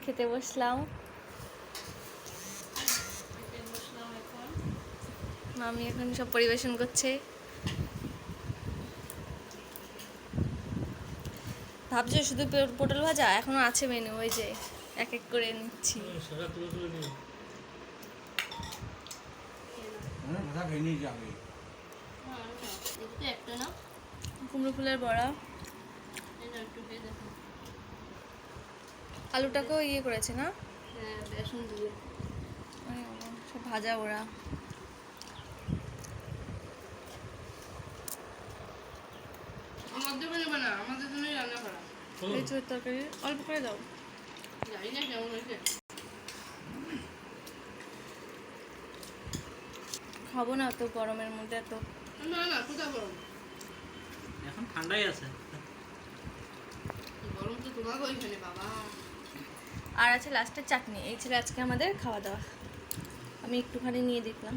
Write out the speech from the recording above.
খেতে বসলাম। মামি এখন সব পরিবেশন করছে। ভাবছো শুধু পটল ভাজা? এখনো আছে মেনু, ওই যে এক এক করে নিচ্ছি। কুমড়ো ফুলের বড়া, আলুটাকেও ইয়ে করেছে না, বেসন দিয়ে সব ভাজা ওরা। আমাদের বানাবে না, আমাদের জন্যই রান্না করা। এঁচোড়ের তরকারি অল্প করে দাও। জানি না কেমন হয়েছে। খাবো না তো গরমের মধ্যে এত। না না, কোথায় গরম? এখন ঠান্ডাই আছে। গরম তো তোমাকে ওইখানে বাবা। আর আছে লাস্টের চাটনি। এই ছিল আজকে আমাদের খাওয়া দাওয়া। আমি একটুখানি নিয়ে দেখলাম।